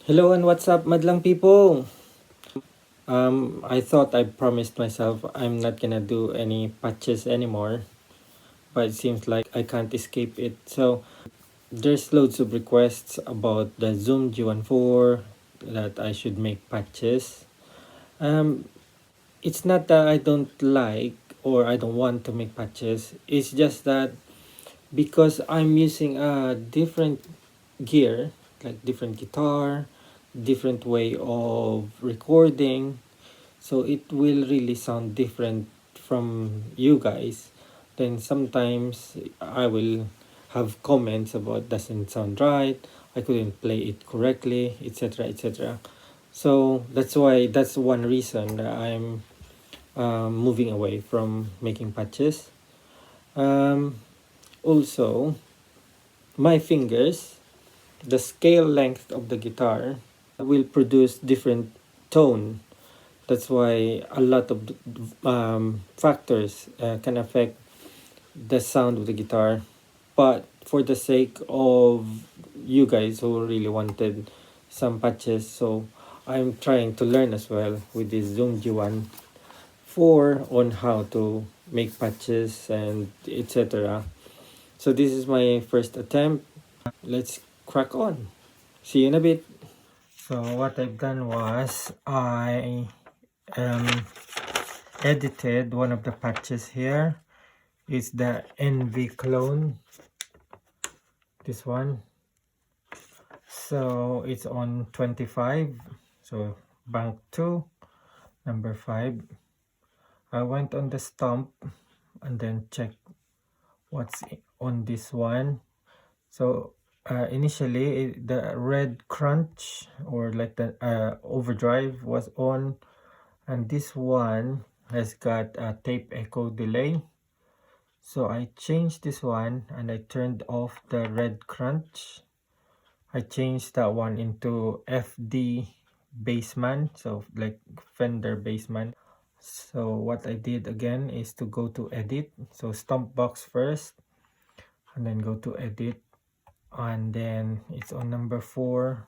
Hello and what's up, madlang people? I thought I promised myself I'm not gonna do any patches anymore, but it seems like I can't escape it. So there's loads of requests about the Zoom G1Four that I should make patches. Um, it's not that I don't like or I don't want to make patches. It's just that because I'm using a different gear, like different guitar, different way of recording, so it will really sound different from you guys. Then sometimes I will have comments about doesn't sound right, I couldn't play it correctly, etc, etc. So that's one reason that I'm moving away from making patches. Also, my fingers, the scale length of the guitar will produce different tone. That's why a lot of factors can affect the sound of the guitar. But for the sake of you guys who really wanted some patches, so I'm trying to learn as well with this Zoom G1Four on how to make patches and etc. So this is my first attempt. Let's crack on. See you in a bit. So what I've done was I edited one of the patches here. It's the NV clone, this one. So it's on 25, so bank 2, number 5. I went on the stump and then checked what's on this one. So initially the red crunch or like the overdrive was on, and this one has got a tape echo delay. So I changed this one and I turned off the red crunch. I changed that one into FD bassman, so like Fender bassman. So what I did again is to go to edit, so Stompbox first and then go to edit, and then it's on number 4.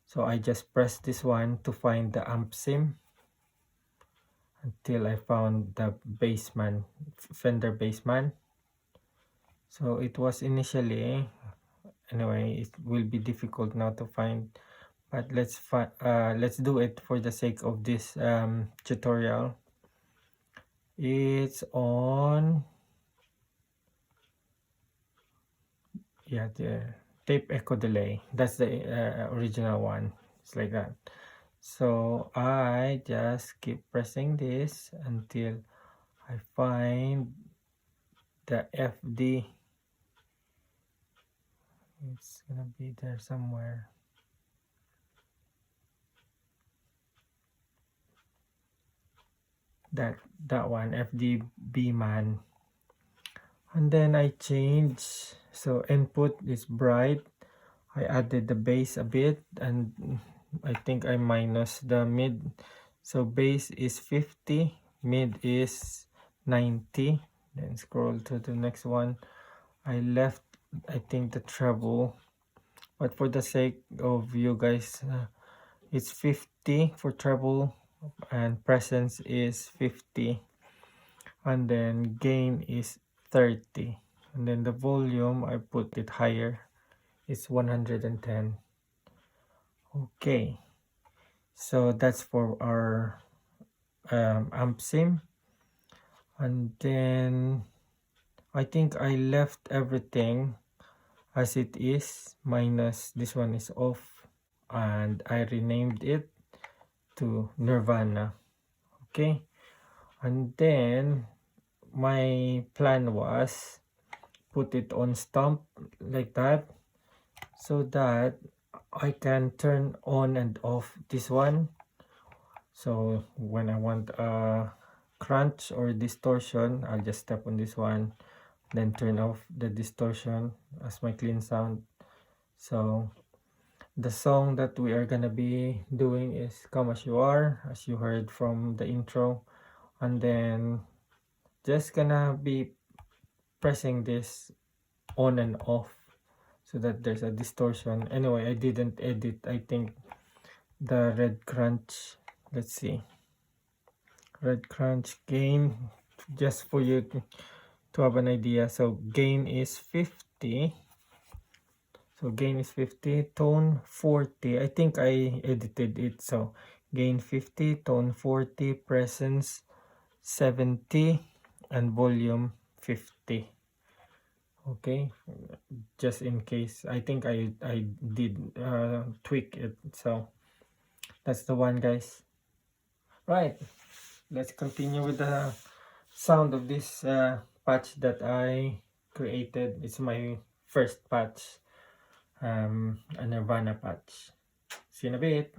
So I just pressed this one to find the amp sim until I found the bassman, Fender bassman. So it was initially, anyway, it will be difficult now to find, but let's do it for the sake of this tutorial. It's on, yeah, the tape echo delay. That's the original one. It's like that. So I just keep pressing this until I find the FD. It's gonna be there somewhere. That one, FDB man. And then I change, so input is bright. I added the bass a bit, and I think I minus the mid. So bass is 50, mid is 90. Then scroll to the next one. I left, I think, the treble, but for the sake of you guys, it's 50 for treble, and presence is 50, and then gain is 30, and then the volume I put it higher, it's 110. Okay, so that's for our amp sim. And then I think I left everything as it is, minus this one is off, and I renamed it to Nirvana. Okay, and then my plan was put it on stump like that, so that I can turn on and off this one. So when I want a crunch or distortion, I'll just step on this one, then turn off the distortion as my clean sound. So the song that we are gonna be doing is Come As You Are, as you heard from the intro. And then just gonna be pressing this on and off so that there's a distortion. Anyway, I didn't edit, I think the red crunch. Let's see, red crunch gain, just for you to have an idea. So gain is 50. So gain is 50, tone 40. I think I edited it. So gain 50, tone 40, presence 70, and volume 50. Okay, just in case. I think I did tweak it. So that's the one, guys. Right, let's continue with the sound of this patch that I created. It's my first patch, a Nirvana patch. See you in a bit.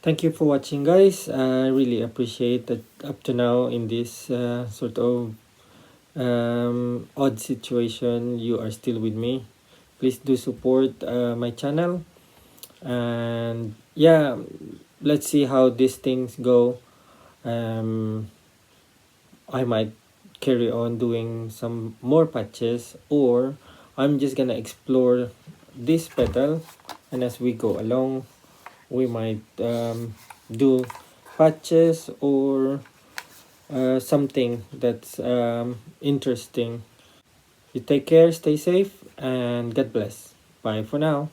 Thank you for watching, guys. I really appreciate that up to now in this sort of odd situation, you are still with me. Please do support my channel, and yeah, let's see how these things go. I might carry on doing some more patches, or I'm just gonna explore this pedal, and as we go along we might do patches or something that's interesting. You take care, stay safe, and God bless. Bye for now.